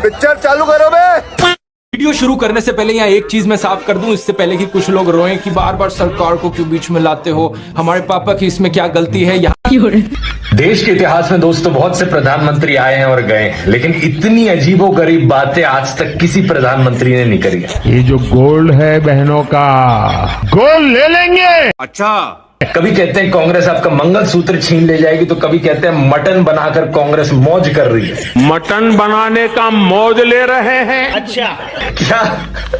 Picture चालू करो बे। Video शुरू करने से पहले यहाँ एक चीज मैं साफ कर दूं, इससे पहले कि कुछ लोग रोएं कि बार बार सरकार को क्यों बीच में लाते हो, हमारे पापा की इसमें क्या गलती है। यहाँ देश के इतिहास में दोस्तों बहुत से प्रधानमंत्री आए हैं और गए हैं, लेकिन इतनी अजीबोगरीब बातें आज तक किसी प्रधानमंत्री ने नहीं करी है। ये जो गोल्ड है बहनों का, गोल्ड ले लेंगे। अच्छा, कभी कहते हैं कांग्रेस आपका मंगलसूत्र छीन ले जाएगी, तो कभी कहते हैं मटन बनाकर कांग्रेस मौज कर रही है। मटन बनाने का मौज ले रहे हैं। अच्छा क्या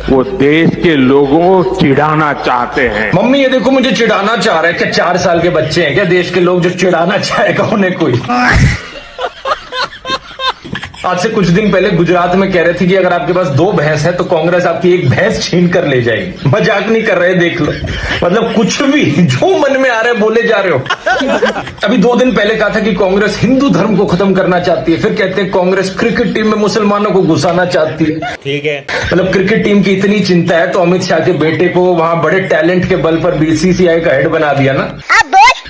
वो देश के लोगों को चिढ़ाना चाहते हैं। मम्मी ये देखो मुझे चिढ़ाना चाह रहे हैं क्या? 4 साल के बच्चे हैं क्या देश के लोग जो चिढ़ाना चाहेगा उन्हें कोई? आज से कुछ दिन पहले गुजरात में कह रहे थे कि अगर आपके पास 2 भैंस है तो कांग्रेस आपकी 1 भैंस छीन कर ले जाएगी। मजाक नहीं कर रहे, देख लो। मतलब कुछ भी जो मन में आ रहा है बोले जा रहे हो। अभी 2 दिन पहले कहा था कि कांग्रेस हिंदू धर्म को खत्म करना चाहती है, फिर कहते हैं कांग्रेस क्रिकेट टीम में मुसलमानों को घुसाना चाहती है। ठीक है, मतलब क्रिकेट टीम की इतनी चिंता है तो अमित शाह के बेटे को वहां बड़े टैलेंट के बल पर बीसीसीआई का हेड बना दिया ना।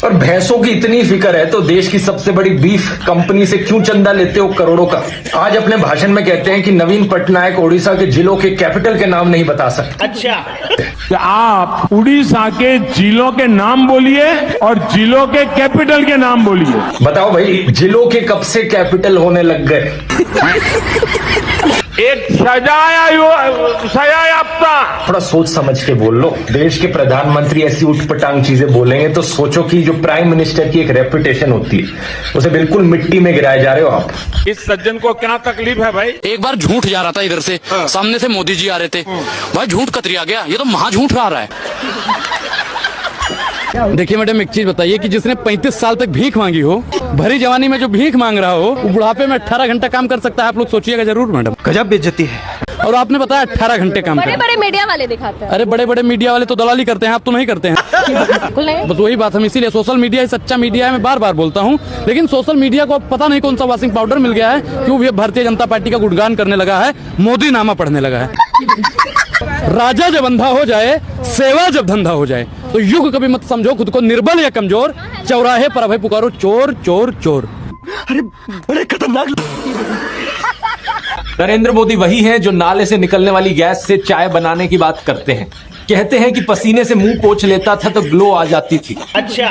और भैंसों की इतनी फिक्र है तो देश की सबसे बड़ी बीफ कंपनी से क्यों चंदा लेते हो करोड़ों का? आज अपने भाषण में कहते हैं कि नवीन पटनायक ओडिशा के जिलों के कैपिटल के नाम नहीं बता सकते। अच्छा, आप उड़ीसा के जिलों के नाम बोलिए और जिलों के कैपिटल के नाम बोलिए। बताओ भाई, जिलों के कब से कैपिटल होने लग गए? एक सजायाफ्ता। थोड़ा सोच समझ के बोल लो। देश के प्रधानमंत्री ऐसी उठपटांग चीजें बोलेंगे तो सोचो कि जो प्राइम मिनिस्टर की एक रेपुटेशन होती है उसे बिल्कुल मिट्टी में गिराए जा रहे हो आप। इस सज्जन को क्या तकलीफ है भाई? एक बार झूठ जा रहा था इधर से, सामने से मोदी जी आ रहे थे, भाई झूठ कतरिया गया, ये तो महा झूठ आ रहा है। देखिए मैडम, एक चीज बताइए कि जिसने 35 साल तक भीख मांगी हो, भरी जवानी में जो भीख मांग रहा हो, वो बुढ़ापे में 18 घंटा काम कर सकता है। आप लोग सोचिएगा जरूर मैडम। गजब बेइज्जती है। और आपने बताया 18 घंटे काम बड़े बड़े मीडिया वाले दिखाते हैं। अरे बड़े बड़े मीडिया वाले तो दलाली करते हैं, आप तो नहीं करते हैं। बिल्कुल नहीं। बस वही बात, हम इसीलिए सोशल मीडिया ही सच्चा मीडिया है, मैं बार बार बोलता हूँ। लेकिन सोशल मीडिया को पता नहीं कौन सा वॉशिंग पाउडर मिल गया है, क्यों ये भारतीय जनता पार्टी का गुणगान करने लगा है, मोदी नामा पढ़ने लगा है। राजा जब अंधा हो जाए, सेवा जब धंधा हो जाए, तो युग कभी मत समझो खुद को निर्बल या कमजोर, चौराहे पर अभय पुकारो चोर चोर चोर। अरे बड़े खतरनाक। नरेंद्र मोदी वही हैं जो नाले से निकलने वाली गैस से चाय बनाने की बात करते हैं। कहते हैं कि पसीने से मुंह पोंछ लेता था तो ग्लो आ जाती थी। अच्छा,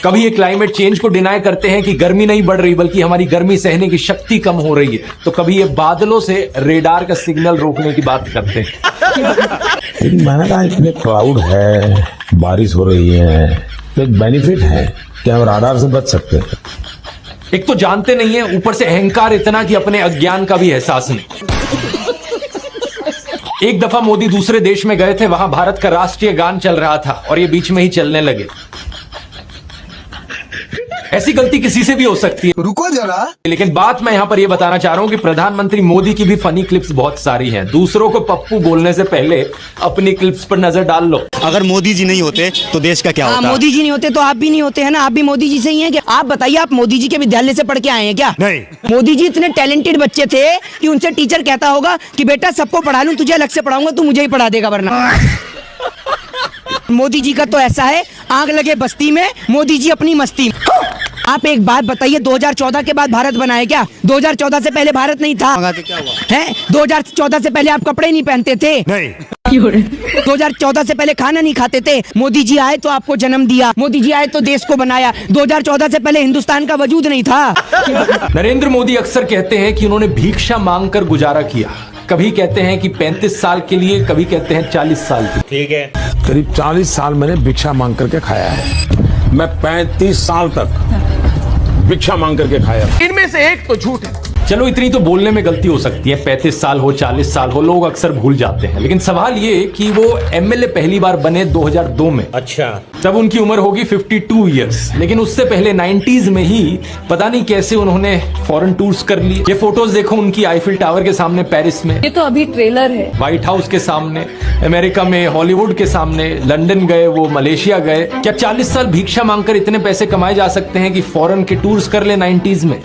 कभी ये क्लाइमेट चेंज को डिनाई करते हैं कि गर्मी नहीं बढ़ रही बल्कि हमारी गर्मी सहने की शक्ति कम हो रही है, तो कभी ये बादलों से रेडार का सिग्नल रोकने की बात करते हैं। लेकिन मैंने कहा इतने क्राउड है, बारिश हो रही है, तो एक बेनिफिट है कि हम राडार से बच सकते हैं। एक तो जानते नहीं है, ऊपर से अहंकार इतना कि अपने अज्ञान का भी एहसास नहीं। एक दफा मोदी दूसरे देश में गए थे, वहां भारत का राष्ट्रीय गान चल रहा था और ये बीच में ही चलने लगे। ऐसी गलती किसी से भी हो सकती है, रुको जरा। लेकिन बात मैं यहाँ पर ये बताना चाह रहा हूँ कि प्रधानमंत्री मोदी की भी फनी क्लिप्स बहुत सारी हैं। दूसरों को पप्पू बोलने से पहले अपनी क्लिप्स पर नजर डाल लो। अगर मोदी जी नहीं होते तो देश का क्या होता? मोदी जी नहीं होते तो आप भी नहीं होते हैं ना, आप भी मोदी जी से ही हैं क्या? आप बताइए, आप मोदी जी के विद्यालय से पढ़ के आए हैं क्या? नहीं। मोदी जी इतने टैलेंटेड बच्चे थे कि उनसे टीचर कहता होगा कि बेटा सबको पढ़ा लूं, तुझे अलग से पढ़ाऊंगा, तू मुझे ही पढ़ा देगा वरना। मोदी जी का तो ऐसा है, आग लगे बस्ती में, मोदी जी अपनी मस्ती में। आप एक बात बताइए, 2014 के बाद भारत बना है क्या? 2014 से पहले भारत नहीं था। क्या हुआ? है 2014 से पहले आप कपड़े नहीं पहनते थे। नहीं। 2014 से पहले खाना नहीं खाते थे। मोदी जी आए तो आपको जन्म दिया, मोदी जी आए तो देश को बनाया। 2014 से पहले हिंदुस्तान का वजूद नहीं था। नरेंद्र मोदी अक्सर कहते हैं कि उन्होंने भिक्षा मांगकर गुजारा किया। कभी कहते हैं कि 35 साल के लिए, कभी कहते हैं 40 साल के। ठीक है, करीब 40 साल मैंने भिक्षा मांग करके खाया है। मैं 35 साल तक भिक्षा मांग करके खाया। इनमें से एक तो झूठ है। चलो इतनी तो बोलने में गलती हो सकती है, 35 साल हो 40 साल हो, लोग अक्सर भूल जाते हैं। लेकिन सवाल ये कि वो एमएलए पहली बार बने 2002 में। अच्छा, तब उनकी उम्र होगी 52 इयर्स। लेकिन उससे पहले 90s में ही पता नहीं कैसे उन्होंने फॉरेन टूर्स कर लिए। ये फोटोज देखो उनकी आईफिल टावर के सामने पेरिस में, ये तो अभी ट्रेलर है। व्हाइट हाउस के सामने, अमेरिका में हॉलीवुड के सामने, लंदन गए, वो मलेशिया गए। क्या 40 साल भिक्षा मांगकर इतने पैसे कमाए जा सकते हैं कि फॉरेन के टूर्स कर ले 90s में?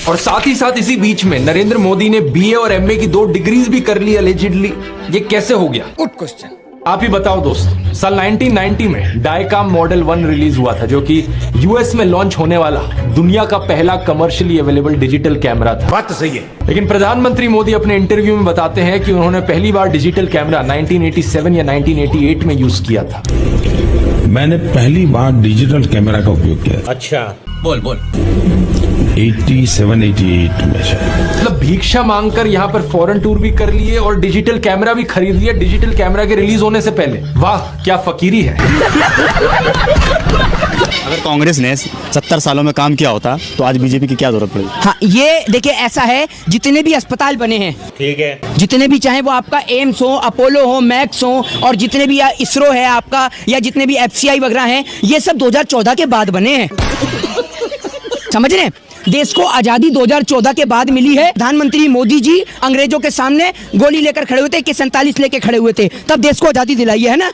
और साथ ही साथ इसी बीच में नरेंद्र मोदी ने बीए और एमए की 2 डिग्रीज भी कर ली अलेजिडली। ये कैसे हो गया? Good question. आप ही बताओ दोस्तों, साल 1990 में डायकाम मॉडल 1 रिलीज हुआ था, जो कि यूएस में लॉन्च होने वाला दुनिया का पहला कमर्शियली अवेलेबल डिजिटल कैमरा था। बात तो सही है। लेकिन प्रधानमंत्री मोदी अपने इंटरव्यू में बताते हैं कि उन्होंने पहली बार डिजिटल कैमरा 1987 या 1988 में यूज किया था। मैंने पहली बार डिजिटल कैमरा का उपयोग किया। अच्छा, 87-88 में शायद। मतलब भिक्षा मांगकर यहाँ पर फॉरेन टूर भी कर लिए और डिजिटल कैमरा भी खरीद लिया डिजिटल कैमरा के रिलीज होने से पहले। वाह, क्या फकीरी है। अगर कांग्रेस ने 70 सालों में काम किया होता तो आज बीजेपी की क्या जरूरत पड़ेगी? हाँ, ये देखिए ऐसा है, जितने भी अस्पताल बने हैं, ठीक है, जितने भी, चाहे वो आपका एम्स हो, अपोलो हो, मैक्स हो, और जितने भी इसरो है आपका, या जितने भी FCI वगैरह हैं, ये सब 2014 के बाद बने हैं। समझ रहे हैं? देश को आजादी 2014 के बाद मिली है। प्रधानमंत्री मोदी जी अंग्रेजों के सामने गोली लेकर खड़े हुए थे, कि 47 लेकर खड़े हुए थे, तब देश को आजादी दिलाई है ना।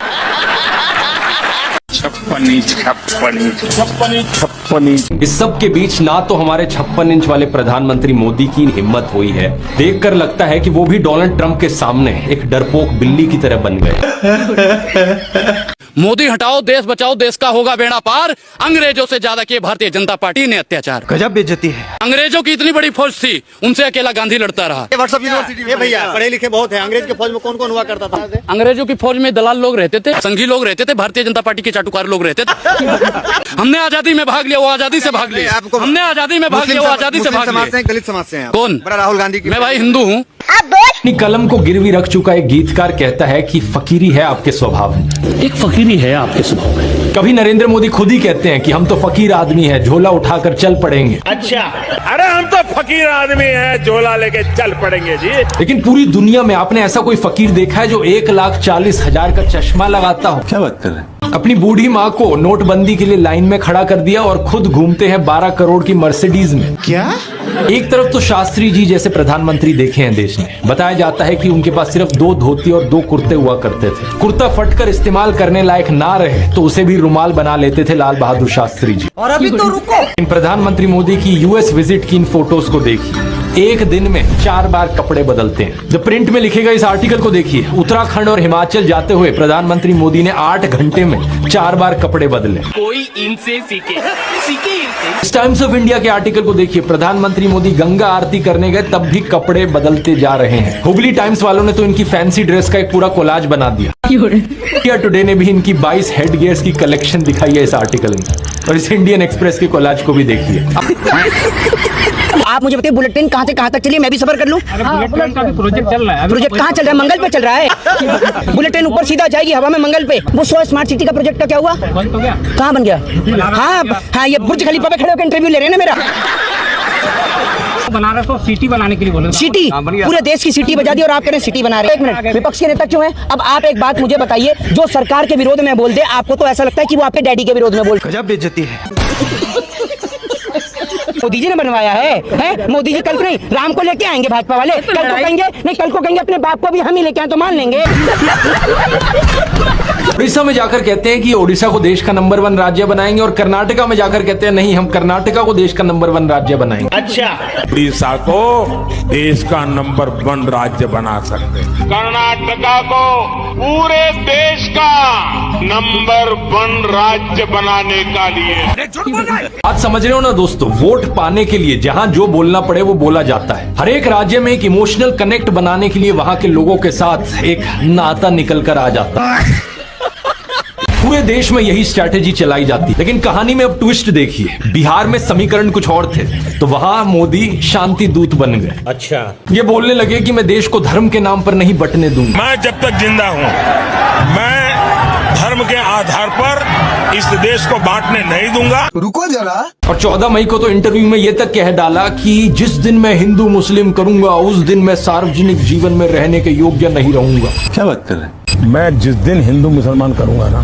56 इस सब के बीच ना तो हमारे 56 इंच वाले प्रधानमंत्री मोदी की हिम्मत हुई है, देखकर लगता है कि वो भी डोनाल्ड ट्रंप के सामने एक डरपोक बिल्ली की तरह बन गए। मोदी हटाओ, देश बचाओ, देश का होगा बेड़ा पार। अंग्रेजों से ज्यादा किए भारतीय जनता पार्टी ने अत्याचार। गजब बेइज्जती है। अंग्रेजों की इतनी बड़ी फौज थी, उनसे अकेला गांधी लड़ता रहा। व्हाट्सएप यूनिवर्सिटी भैया पढ़े लिखे बहुत है। अंग्रेज की फौज में कौन कौन हुआ करता था? अंग्रेजों की फौज में दलाल लोग रहते थे, संघी लोग रहते थे, भारतीय जनता पार्टी के चाटुकार लोग रहते थे। हमने आजादी में भाग लिया, वो आजादी से भाग लिया। हमने आजादी में भाग लिया, वो आजादी से भाग लिया। दलित समाज से हैं। कौन? राहुल गांधी की। मैं भाई हिंदू हूँ। अपनी कलम को गिरवी रख चुका एक गीतकार कहता है कि फकीरी है आपके स्वभाव में। एक फकीरी है आपके स्वभाव में। कभी नरेंद्र मोदी खुद ही कहते हैं कि हम तो फकीर आदमी हैं, झोला उठाकर चल पड़ेंगे। अच्छा, अरे हम तो फकीर आदमी हैं, झोला लेके चल पड़ेंगे जी। लेकिन पूरी दुनिया में आपने ऐसा कोई फकीर देखा है जो 1,40,000 का चश्मा लगाता हो? क्या बात कर रहे हैं? अपनी बूढ़ी माँ को नोटबंदी के लिए लाइन में खड़ा कर दिया और खुद घूमते हैं 12 करोड़ की मर्सिडीज में। क्या? एक तरफ तो शास्त्री जी जैसे प्रधानमंत्री देखे हैं देश ने। बताया जाता है कि उनके पास सिर्फ 2 धोती और 2 कुर्ते हुआ करते थे। कुर्ता फटकर इस्तेमाल करने लायक ना रहे तो उसे भी रुमाल बना लेते थे लाल बहादुर शास्त्री जी। और अभी तो रुको, इन प्रधानमंत्री मोदी की यूएस विजिट की इन फोटोज को देखिए। एक दिन में 4 बार कपड़े बदलते हैं। जब प्रिंट में लिखेगा इस आर्टिकल को देखिए। उत्तराखंड और हिमाचल जाते हुए प्रधानमंत्री मोदी ने 8 घंटे में 4 बार कपड़े बदले। कोई इनसे सीखे इस टाइम्स ऑफ इंडिया के आर्टिकल को देखिए। प्रधानमंत्री मोदी गंगा आरती करने गए तब भी कपड़े बदलते जा रहे हैं। हुगली टाइम्स वालों ने तो इनकी फैंसी ड्रेस का एक पूरा कोलाज बना दिया। इंडिया टुडे ने भी इनकी 22 हेड गियर्स की कलेक्शन दिखाई है इस आर्टिकल में। और इस इंडियन एक्सप्रेस के कोलाज को भी देखिए। आप मुझे बताइए, बुलेट ट्रेन कहाँ से कहाँ तक चली, मैं भी सफर कर लूँ। बुलेट ट्रेन का भी प्रोजेक्ट चल रहा है। प्रोजेक्ट कहाँ चल रहा है? मंगल पे चल रहा है। बुलेट ट्रेन ऊपर सीधा जाएगी हवा में मंगल पे। वो 100 स्मार्ट सिटी का प्रोजेक्ट का क्या हुआ? कहाँ बन गया? हाँ हाँ, ये बुर्ज खलीफा पे खड़े होकर इंटरव्यू ले रहे हैं ना मेरा। बनारस को सिटी बनाने के लिए बोले। सिटी, पूरे देश की सिटी बजा दी और आप कह रहे हैं सिटी बना रहे हैं। 1 मिनट, विपक्ष के नेता क्यों हैं? अब आप एक बात मुझे बताइए, जो सरकार के विरोध में बोल दे, आपको तो ऐसा लगता है कि वो आपके डैडी के विरोध में बोल। गजब बेइज्जती है। मोदी जी ने बनवाया है? मोदी जी कल को नहीं, राम को लेके आएंगे भाजपा वाले। कल को कहेंगे नहीं, कल को कहेंगे अपने बाप को भी हम ही लेके आए तो मान लेंगे। उड़ीसा में जाकर कहते हैं कि ओडिशा को देश का नंबर 1 राज्य बनाएंगे और कर्नाटका में जाकर कहते हैं नहीं, हम कर्नाटका को देश का नंबर 1 राज्य बनाएंगे। अच्छा, उड़ीसा को देश का नंबर 1 राज्य बना सकते हैं। कर्नाटका को पूरे देश का नंबर 1 राज्य बनाने का लिए। आज समझ रहे हो ना दोस्तों, वोट पाने के लिए जहां जो बोलना पड़े वो बोला जाता है। हर एक राज्य में एक इमोशनल कनेक्ट बनाने के लिए वहां के लोगों के साथ एक नाता निकल कर आ जाता है। पूरे देश में यही स्ट्रैटेजी चलाई जाती है। लेकिन कहानी में अब ट्विस्ट देखिए। बिहार में समीकरण कुछ और थे, तो वहां मोदी शांति दूत बन गए। अच्छा, ये बोलने लगे कि मैं देश को धर्म के नाम पर नहीं बंटने दूंगा। मैं जब तक जिंदा हूँ, मैं धर्म के आधार पर इस देश को बांटने नहीं दूंगा। रुको जरा। और 14 मई को तो इंटरव्यू में ये तक कह डाला कि जिस दिन मैं हिंदू मुस्लिम करूंगा उस दिन मैं सार्वजनिक जीवन में रहने के योग्य नहीं रहूंगा। क्या बात कर रहे हैं? मैं जिस दिन हिंदू मुसलमान करूंगा ना,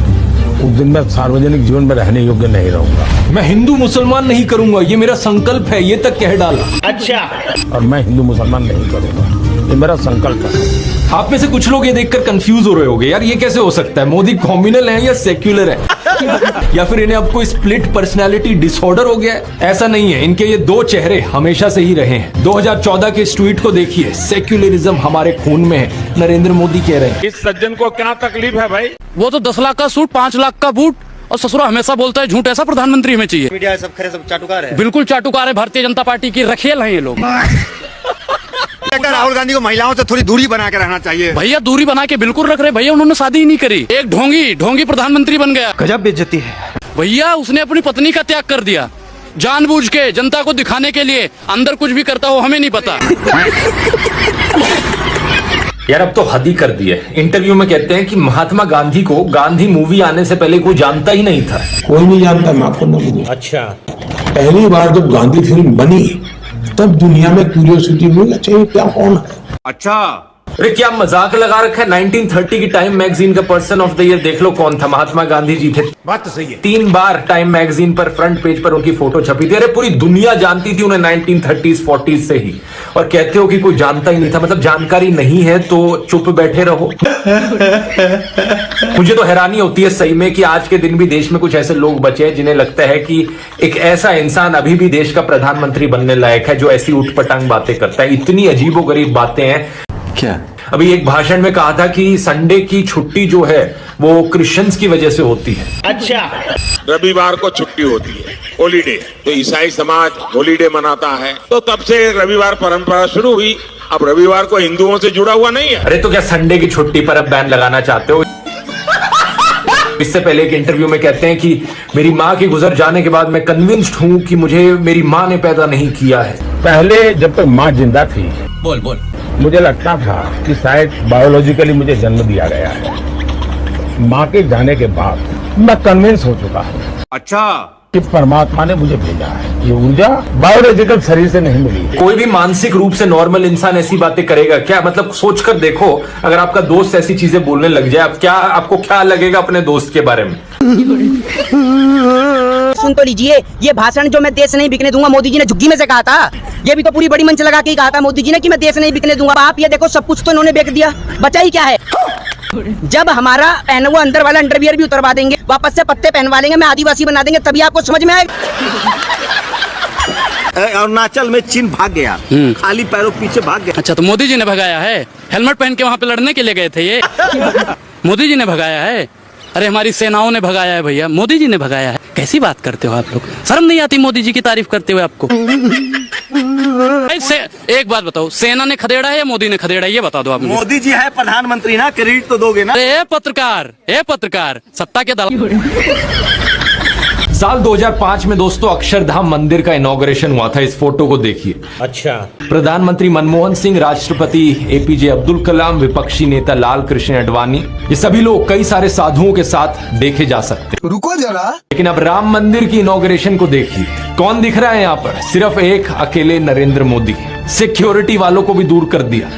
उस दिन मैं सार्वजनिक जीवन में रहने योग्य नहीं रहूंगा। मैं हिंदू मुसलमान नहीं करूंगा, ये मेरा संकल्प है, ये तक कह डाला। अच्छा, और मैं हिंदू मुसलमान नहीं करूंगा, ये मेरा संकल्प है। आप में से कुछ लोग ये देखकर कंफ्यूज हो रहे होंगे, यार ये कैसे हो सकता है, मोदी कॉम्युनल है या सेक्युलर है? या फिर इन्हें अब कोई स्प्लिट पर्सनैलिटी डिसऑर्डर हो गया है? ऐसा नहीं है, इनके ये दो चेहरे हमेशा से ही रहे हैं। 2014 के इस ट्वीट को देखिए, सेक्युलरिज्म हमारे खून में है, नरेंद्र मोदी कह रहे हैं। इस सज्जन को क्या तकलीफ है भाई? वो तो 10 लाख का सूट, 5 लाख का बूट, और ससुरा हमेशा बोलता है झूठ। ऐसा प्रधानमंत्री हमें चाहिए। मीडिया सब खरे सब चाटुकार है। बिल्कुल चाटुकार है, भारतीय जनता पार्टी की रखेल हैं ये लोग। राहुल गांधी को महिलाओं से थोड़ी दूरी बना के रहना चाहिए। भैया दूरी बना के बिल्कुल रख रहे भैया, उन्होंने शादी ही नहीं करी। एक ढोंगी प्रधानमंत्री बन गया। गजब बेइज्जती है भैया, उसने अपनी पत्नी का त्याग कर दिया जानबूझ के, जनता को दिखाने के लिए। अंदर कुछ भी करता हो हमें नहीं पता। यार अब तो हद ही कर दी है। इंटरव्यू में कहते हैं कि महात्मा गांधी को गांधी मूवी आने से पहले कोई जानता ही नहीं था। कोई नहीं जानता, माफ करना मुझे। अच्छा, पहली बार जब गांधी फिल्म बनी तब दुनिया में क्यूरियोसिटी हुई, अच्छा ये क्या कौन है। अच्छा, अरे क्या मजाक लगा रखा है। 1930 की टाइम मैगजीन का पर्सन ऑफ द ईयर देख लो कौन था, महात्मा गांधी जी थे। बात तो सही है। 3 बार टाइम मैगजीन पर फ्रंट पेज पर उनकी फोटो छपी थी। अरे पूरी दुनिया जानती थी उन्हें 1930s 40s से ही, और कहते हो कि कोई जानता ही नहीं था। मतलब जानकारी नहीं है तो चुप बैठे रहो। मुझे तो हैरानी होती है सही में कि आज के दिन भी देश में कुछ ऐसे लोग बचे हैं जिन्हें लगता है कि एक ऐसा इंसान अभी भी देश का प्रधानमंत्री बनने लायक है जो ऐसी उठपटांग बातें करता है। इतनी अजीबोगरीब बातें हैं। क्या अभी एक भाषण में कहा था कि संडे की छुट्टी जो है वो क्रिश्चियंस की वजह से होती है। अच्छा, रविवार को छुट्टी होती है, हॉलीडे। तो ईसाई समाज हॉलीडे मनाता है, तो तब से रविवार परंपरा शुरू हुई। अब रविवार को हिंदुओं से जुड़ा हुआ नहीं है। अरे तो क्या संडे की छुट्टी पर अब बैन लगाना चाहते हो? इससे पहले एक इंटरव्यू में कहते हैं कि मेरी माँ के गुजर जाने के बाद मैं कन्विंस्ड हूँ कि मुझे मेरी माँ ने पैदा नहीं किया है। पहले जब तक माँ जिंदा थी मुझे लगता था कि शायद बायोलॉजिकली मुझे जन्म दिया गया है। माँ के जाने के बाद मैं कन्विंस हो चुका हूँ अच्छा, कि परमात्मा ने मुझे भेजा है। ये ऊर्जा बायोलॉजिकल शरीर से नहीं मिली है। कोई भी मानसिक रूप से नॉर्मल इंसान ऐसी बातें करेगा क्या? मतलब सोचकर देखो, अगर आपका दोस्त ऐसी चीजें बोलने लग जाए, अब क्या आपको क्या लगेगा अपने दोस्त के बारे में? सुन तो लीजिए, ये भाषण जो मैं देश नहीं बिकने दूंगा मोदी जी ने झुग्गी में से कहा था। ये भी तो पूरी बड़ी मंच लगा के ही कहा था मोदी जी ने कि मैं देश नहीं बिकने दूंगा। आप ये देखो, सब कुछ तो इन्होंने बेच दिया, बचा ही क्या है। जब हमारा पहना हुआ अंदर वाला अंडरवियर भी उतरवा देंगे, वापस से पत्ते पहनवा लेंगे, मैं आदिवासी बना देंगे, तभी आपको समझ में आएगा। अरुणाचल में चीन भाग गया, खाली पैरों पीछे भाग गया। अच्छा, तो मोदी जी ने भगाया है? हेलमेट पहन के वहां पे लड़ने के लिए गए थे ये? मोदी जी ने भगाया है? अरे हमारी सेनाओं ने भगाया है भैया, मोदी जी ने भगाया है। कैसी बात करते हो आप लोग? शर्म नहीं आती मोदी जी की तारीफ करते हुए आपको? एक बात बताओ, सेना ने खदेड़ा है या मोदी ने खदेड़ा है, ये बता दो आप मुझे। मोदी जी है प्रधानमंत्री ना, क्रेडिट तो दोगे ना। ए पत्रकार, सत्ता के दलाल। साल 2005 में दोस्तों अक्षरधाम मंदिर का इनॉग्रेशन हुआ था। इस फोटो को देखिए। अच्छा, प्रधानमंत्री मनमोहन सिंह, राष्ट्रपति एपीजे अब्दुल कलाम, विपक्षी नेता लाल कृष्ण आडवाणी, ये सभी लोग कई सारे साधुओं के साथ देखे जा सकते हैं। रुको जरा। लेकिन अब राम मंदिर की इनॉग्रेशन को देखिए, कौन दिख रहा है यहाँ पर? सिर्फ एक अकेले नरेंद्र मोदी। सिक्योरिटी वालों को भी दूर कर दिया।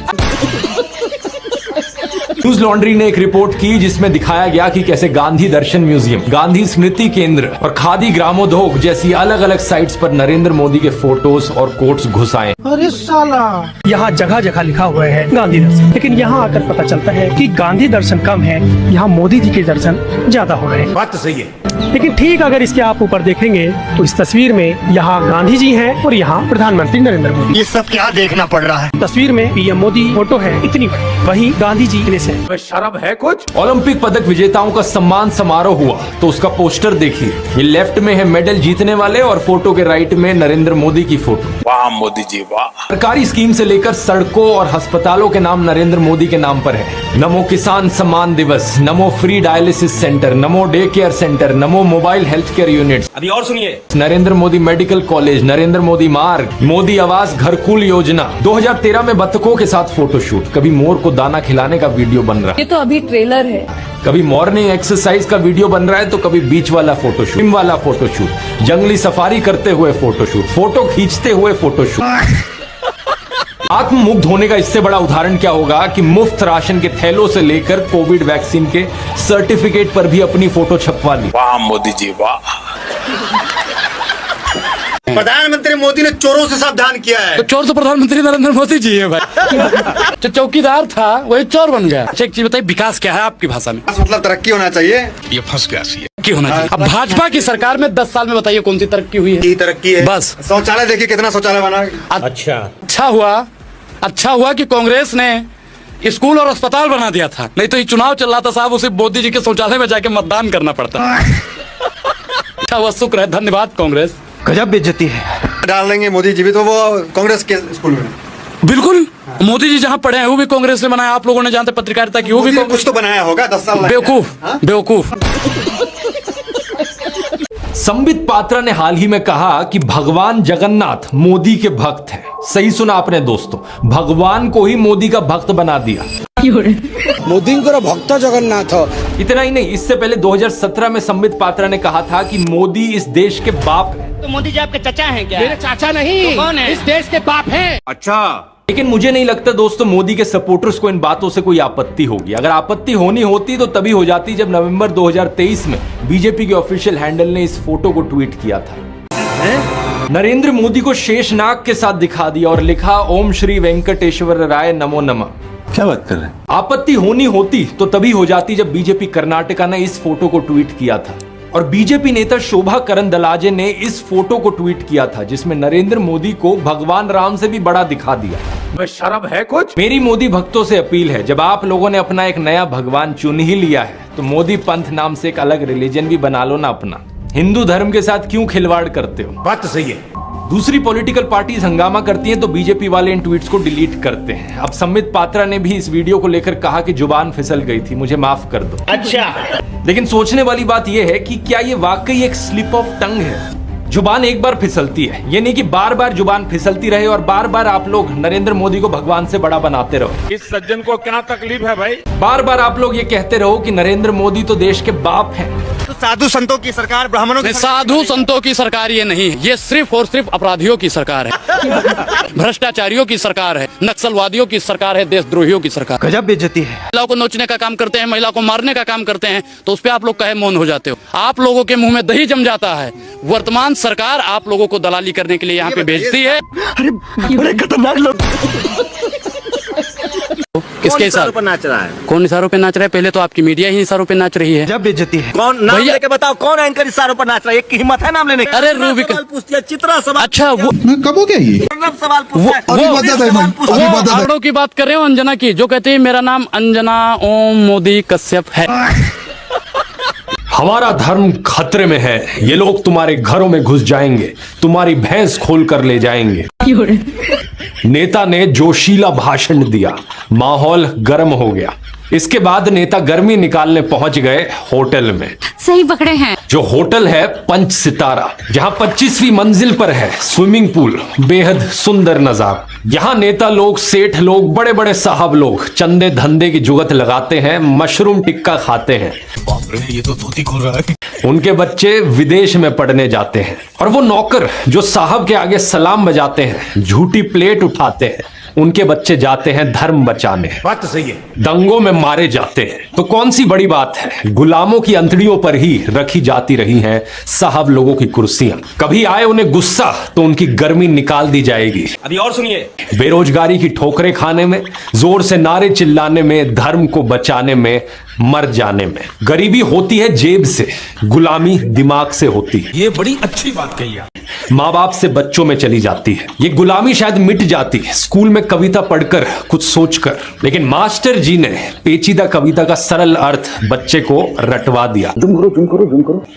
न्यूज लॉन्ड्री ने एक रिपोर्ट की जिसमें दिखाया गया कि कैसे गांधी दर्शन म्यूजियम, गांधी स्मृति केंद्र और खादी ग्रामोद्योग जैसी अलग अलग साइट्स पर नरेंद्र मोदी के फोटोज और कोट्स घुसाए। अरे साला, यहाँ जगह जगह लिखा हुआ है गांधी दर्शन, लेकिन यहाँ आकर पता चलता है कि गांधी दर्शन कम है, यहाँ मोदी जी के दर्शन ज्यादा हो रहे हैं। बात तो सही है। लेकिन ठीक अगर इसके आप ऊपर देखेंगे तो इस तस्वीर में यहाँ गांधी जी हैं और यहाँ प्रधानमंत्री नरेंद्र मोदी। ये सब क्या देखना पड़ रहा है? तस्वीर में पीएम मोदी फोटो है इतनी बड़ी, वहीं गांधी जी से शर्म है कुछ? ओलंपिक पदक विजेताओं का सम्मान समारोह हुआ तो उसका पोस्टर देखिए। ये लेफ्ट में है मेडल जीतने वाले और फोटो के राइट में नरेंद्र मोदी की फोटो। वाह मोदी जी वाह। सरकारी स्कीम से लेकर सड़कों और अस्पतालों के नाम नरेंद्र मोदी के नाम पर है। नमो किसान सम्मान दिवस, नमो फ्री डायलिसिस सेंटर, नमो डे केयर सेंटर, नमो मोबाइल हेल्थ केयर यूनिट। अभी और सुनिए, नरेंद्र मोदी मेडिकल कॉलेज, नरेंद्र मोदी मार्ग, मोदी आवास घरकुल योजना। 2013 में बत्तखों के साथ फोटोशूट, कभी मोर को दाना खिलाने का वीडियो बन रहा है, ये तो अभी ट्रेलर है। कभी मॉर्निंग एक्सरसाइज का वीडियो बन रहा है तो कभी बीच वाला फोटोशूट, जिम वाला फोटोशूट, जंगली सफारी करते हुए फोटोशूट, फोटो खींचते हुए फोटोशूट। आत्ममुग्ध होने का इससे बड़ा उदाहरण क्या होगा कि मुफ्त राशन के थैलों से लेकर कोविड वैक्सीन के सर्टिफिकेट पर भी अपनी फोटो छपवा ली। वाह मोदी जी वाह। प्रधानमंत्री मोदी ने चोरों से सावधान किया है। तो चोर तो प्रधानमंत्री नरेंद्र मोदी जी है भाई। जो चौकीदार था वही चोर बन गया। अच्छा एक चीज बताइए, विकास क्या है आपकी भाषा में? मतलब तरक्की होना चाहिए। ये फंस गया सी। तरक्की होना चाहिए। अब भाजपा की सरकार में 10 साल में बताइए कौन सी तरक्की हुई है? तरक्की है बस शौचालय देखिए कितना शौचालय बना। अच्छा हुआ कि कांग्रेस ने स्कूल और अस्पताल बना दिया था, नहीं तो ये चुनाव चल रहा था साहब, उसे मोदी जी के शौचालय में जाके मतदान करना पड़ता। अच्छा हुआ, शुक्र है, धन्यवाद कांग्रेस। गजब बेइज्जती है। डाल देंगे मोदी जी भी तो वो कांग्रेस के स्कूल में। बिल्कुल, मोदी जी जहाँ पढ़े हैं वो भी कांग्रेस ने बनाया, आप लोगों ने जहाँ तक पत्रकारिता की वो भी कुछ तो बनाया होगा 10 साल। बेवकूफ। संबित पात्रा ने हाल ही में कहा कि भगवान जगन्नाथ मोदी के भक्त हैं। सही सुना आपने दोस्तों, भगवान को ही मोदी का भक्त बना दिया। मोदी को भक्त जगन्नाथ। इतना ही नहीं, इससे पहले 2017 में संबित पात्रा ने कहा था कि मोदी इस देश के बाप हैं। तो मोदी जी आपके चाचा हैं क्या? मेरे चाचा नहीं, तो कौन है? इस देश के बाप हैं। लेकिन मुझे नहीं लगता दोस्तों मोदी के सपोर्टर्स को इन बातों से कोई आपत्ति होगी। अगर आपत्ति होनी होती तो तभी हो जाती जब नवंबर 2023 में बीजेपी के ऑफिशियल हैंडल ने इस फोटो को ट्वीट किया था। नरेंद्र मोदी को शेषनाग के साथ दिखा दिया और लिखा ओम श्री वेंकटेश्वर राय नमो नमः। क्या बात कर रहे हैं? आपत्ति होनी होती तो तभी हो जाती जब बीजेपी कर्नाटका ने इस फोटो को ट्वीट किया था और बीजेपी नेता शोभा करंदलाजे ने इस फोटो को ट्वीट किया था जिसमें नरेंद्र मोदी को भगवान राम से भी बड़ा दिखा दिया। शर्म है कुछ? मेरी मोदी भक्तों से अपील है, जब आप लोगों ने अपना एक नया भगवान चुन ही लिया है तो मोदी पंथ नाम से एक अलग रिलीजन भी बना लो ना अपना। हिंदू धर्म के साथ क्यों खिलवाड़ करते हो? बात तो सही है। दूसरी पॉलिटिकल पार्टीज हंगामा करती हैं तो बीजेपी वाले इन ट्वीट्स को डिलीट करते हैं। अब संबित पात्रा ने भी इस वीडियो को लेकर कहा कि जुबान फिसल गई थी, मुझे माफ कर दो। अच्छा, लेकिन सोचने वाली बात यह है कि क्या ये वाकई एक स्लिप ऑफ टंग है? जुबान एक बार फिसलती है, ये नहीं कि बार बार जुबान फिसलती रहे और बार बार आप लोग नरेंद्र मोदी को भगवान से बड़ा बनाते रहो। इस सज्जन को क्या तकलीफ है भाई? बार बार आप लोग ये कहते रहो कि नरेंद्र मोदी तो देश के बाप हैं। तो साधु संतों की सरकार, ब्राह्मणों की साधु संतों की सरकार ये नहीं है, ये सिर्फ और सिर्फ अपराधियों की सरकार है, भ्रष्टाचारियों की सरकार है, नक्सलवादियों की सरकार है, देशद्रोहियों की सरकार। गजब बेइज्जती है। महिला को नोचने का काम करते हैं, महिला को मारने का काम करते हैं, तो उस पर आप लोग कहे मौन हो जाते हो? आप लोगों के मुंह में दही जम जाता है। वर्तमान सरकार आप लोगों को दलाली करने के लिए यहाँ पे भेजती है। अरे बड़े खतरनाक लोग। किसके इशारों पर नाच रहा है? कौन इशारों पे नाच रहा है? पहले तो आपकी मीडिया ही इशारों पे नाच रही है। जब बेइज्जती है। कौन नाम लेके बताओ, कौन एंकर इशारों पर नाच रहा है? एक की हिम्मत है नाम लेने की? अरे रूबिका पूछती है, चित्रा सवाल। अच्छा, वो कब हो गया ये? सवाल पूछता है। आवड़ों की बात कर रहे हो, अंजना की, जो कहती है मेरा नाम अंजना ओम मोदी कश्यप है। हमारा धर्म खतरे में है, ये लोग तुम्हारे घरों में घुस जाएंगे, तुम्हारी भैंस खोल कर ले जाएंगे। नेता ने जोशीला भाषण दिया, माहौल गर्म हो गया। इसके बाद नेता गर्मी निकालने पहुंच गए होटल में। सही पकड़े हैं। जो होटल है 5 सितारा, जहां 25वीं मंजिल पर है स्विमिंग पूल, बेहद सुंदर नजारा। यहाँ नेता लोग, सेठ लोग, बड़े बड़े साहब लोग चंदे धंधे की जुगत लगाते हैं, मशरूम टिक्का खाते हैं। बाप रे, ये तो धोती खोल रहा है। उनके बच्चे विदेश में पढ़ने जाते हैं और वो नौकर जो साहब के आगे सलाम बजाते हैं, झूठी प्लेट उठाते हैं, उनके बच्चे जाते हैं धर्म बचाने। बात तो सही है। दंगों में मारे जाते हैं। तो कौन सी बड़ी बात है, गुलामों की अंतड़ियों पर ही रखी जाती रही हैं साहब लोगों की कुर्सियां। कभी आए उन्हें गुस्सा तो उनकी गर्मी निकाल दी जाएगी। अभी और सुनिए, बेरोजगारी की ठोकरें खाने में, जोर से नारे चिल्लाने में, धर्म को बचाने में, मर जाने में। गरीबी होती है जेब से, गुलामी दिमाग से होती है। ये बड़ी अच्छी बात कही है। माँ बाप से बच्चों में चली जाती है। ये गुलामी शायद मिट जाती है स्कूल में कविता पढ़कर, कुछ सोचकर, लेकिन मास्टर जी ने पेचीदा कविता का सरल अर्थ बच्चे को रटवा दिया।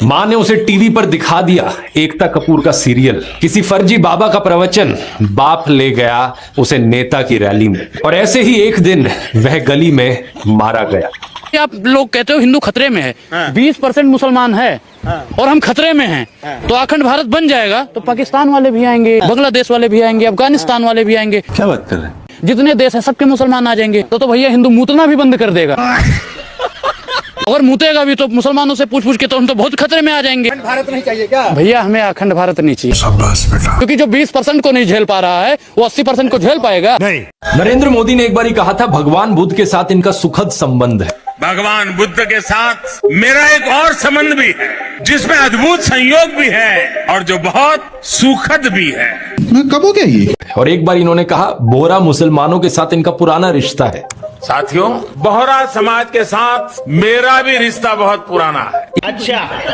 माँ ने उसे टीवी पर दिखा दिया एकता कपूर का सीरियल, किसी फर्जी बाबा का प्रवचन, बाप ले गया उसे नेता की रैली में, और ऐसे ही एक दिन वह गली में मारा गया। आप लोग कहते हो हिंदू खतरे में है, 20% मुसलमान है और हम खतरे में हैं, तो अखंड भारत बन जाएगा तो पाकिस्तान वाले भी आएंगे, बांग्लादेश वाले भी आएंगे, अफगानिस्तान वाले भी आएंगे। क्या बात कर रहे हैं? जितने देश है सबके मुसलमान आ जाएंगे, तो भैया हिंदू मूतना भी बंद कर देगा। अगर मूतेगा भी तो मुसलमानों से पूछ पूछ के तो हम तो बहुत खतरे में आ जाएंगे। भारत नहीं चाहिए क्या भैया? हमें अखंड भारत नहीं चाहिए, शाबाश बेटा। क्योंकि जो 20% को नहीं झेल पा रहा है वो 80% को झेल पाएगा। नहीं। नरेंद्र मोदी ने एक बार कहा था भगवान बुद्ध के साथ इनका सुखद संबंध है। भगवान बुद्ध के साथ मेरा एक और संबंध भी है, जिसमें अद्भुत संयोग भी है और जो बहुत सुखद भी है। कब हो गया ये? और एक बार इन्होंने कहा बोहरा मुसलमानों के साथ इनका पुराना रिश्ता है। साथियों, बोहरा समाज के साथ मेरा भी रिश्ता बहुत पुराना है।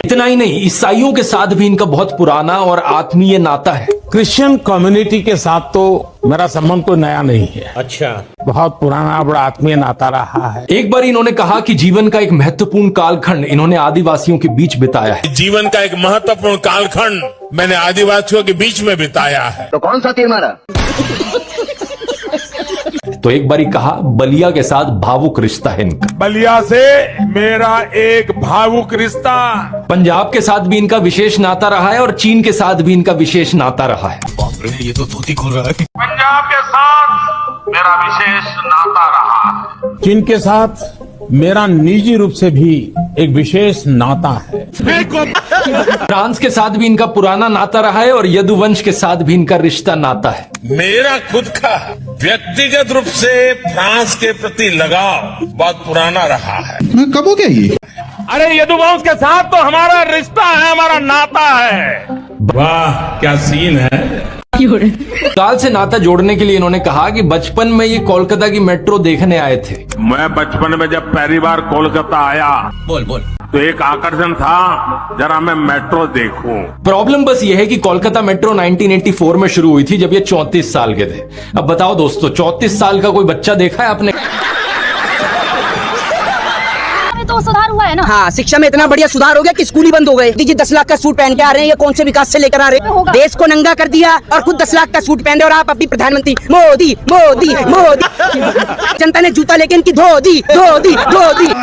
इतना ही नहीं, ईसाइयों के साथ भी इनका बहुत पुराना और आत्मीय नाता है। क्रिश्चियन कम्युनिटी के साथ तो मेरा संबंध कोई नया नहीं है। अच्छा, बहुत पुराना बड़ा आत्मीय नाता रहा है। एक बार इन्होंने कहा कि जीवन का एक महत्वपूर्ण कालखंड इन्होंने आदिवासियों के बीच बिताया है। जीवन का एक महत्वपूर्ण कालखंड मैंने आदिवासियों के बीच में बिताया है। तो कौन सा तीर मारा? तो एक बारी कहा बलिया के साथ भावुक रिश्ता है इनका। बलिया से मेरा एक भावुक रिश्ता। पंजाब के साथ भी इनका विशेष नाता रहा है और चीन के साथ भी इनका विशेष नाता रहा है। ये तो धोती खोल रहा है। पंजाब के साथ मेरा विशेष नाता रहा है। चीन के साथ मेरा निजी रूप से भी एक विशेष नाता है। फ्रांस के साथ भी इनका पुराना नाता रहा है और यदुवंश के साथ भी इनका रिश्ता नाता है। मेरा खुद का व्यक्तिगत रूप से फ्रांस के प्रति लगाव बहुत पुराना रहा है। कब हो गया ये? अरे यदुवंश के साथ तो हमारा रिश्ता है, हमारा नाता है। वाह क्या सीन है। साल से नाता जोड़ने के लिए इन्होंने कहा कि बचपन में ये कोलकाता की मेट्रो देखने आए थे। मैं बचपन में जब पहली बार कोलकाता आया तो एक आकर्षण था, जरा मैं मेट्रो देखूं। प्रॉब्लम बस ये है कि कोलकाता मेट्रो 1984 में शुरू हुई थी जब ये 34 साल के थे। अब बताओ दोस्तों, 34 साल का कोई बच्चा देखा है आपने? तो सुधार हुआ है ना। हाँ, शिक्षा में इतना बढ़िया सुधार हो गया कि स्कूल ही बंद हो गए। दीदी 10 लाख का सूट पहन के आ रहे हैं, ये कौन से विकास से लेकर आ रहे हैं? देश को नंगा कर दिया और खुद 10 लाख का सूट पहन रहे और आप अपनी प्रधानमंत्री मोदी मोदी मोदी। जनता ने जूता लेके इनकी धो दी धो दी धो दी।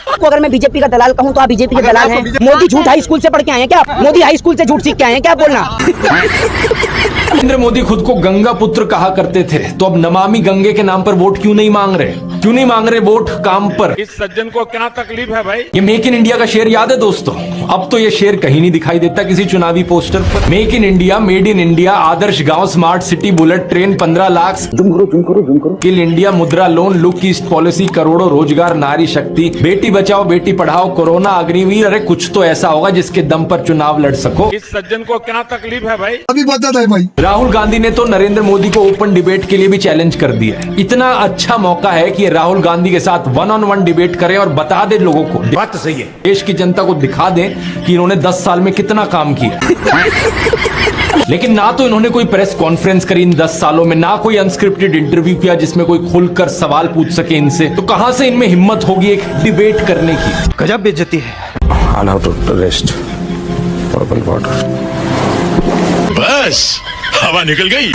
को अगर मैं बीजेपी का दलाल कहूँ तो आप बीजेपी के दलाल हैं। मोदी झूठ हाई स्कूल से पढ़ के आए हैं क्या? मोदी हाई स्कूल से झूठ सीख के आए हैं क्या? बोलना। नरेंद्र मोदी खुद को गंगा पुत्र कहा करते थे, तो अब नमामि गंगे के नाम पर वोट क्यों नहीं मांग रहे? क्यों नहीं मांग रहे वोट काम पर? इस सज्जन को क्या तकलीफ है भाई? ये मेक इन इंडिया का शेर याद है दोस्तों? अब तो ये शेर कहीं नहीं दिखाई देता किसी चुनावी पोस्टर पर। Make in India, made in India, आदर्श गांव, smart city, bullet train, 15 lakh, skill India, Mudra loan, look east policy, करोड़ों रोजगार, नारी शक्ति, बेटी बचाओ बेटी पढ़ाओ, कोरोना, अग्निवीर। अरे कुछ तो ऐसा होगा जिसके दम पर चुनाव लड़ सको। इस सज्जन को क्या तकलीफ है भाई? अभी बता है भाई। राहुल गांधी ने तो नरेंद्र मोदी को ओपन डिबेट के लिए भी चैलेंज कर दिया है। इतना अच्छा मौका है कि राहुल गांधी के साथ 1-on-1 डिबेट करें और बता दे लोगों को, बात तो सही है, देश की जनता को दिखा दें कि इन्होंने 10 साल में कितना काम किया। लेकिन ना तो इन्होंने कोई प्रेस कॉन्फ्रेंस करी इन 10 सालों में, ना कोई अनस्क्रिप्टेड इंटरव्यू किया जिसमें कोई खुलकर सवाल पूछ सके इनसे। तो कहां से इनमें हिम्मत होगी एक डिबेट करने की? गजब बेइज्जती है। Allow to rest purple water. बस हवा निकल गई।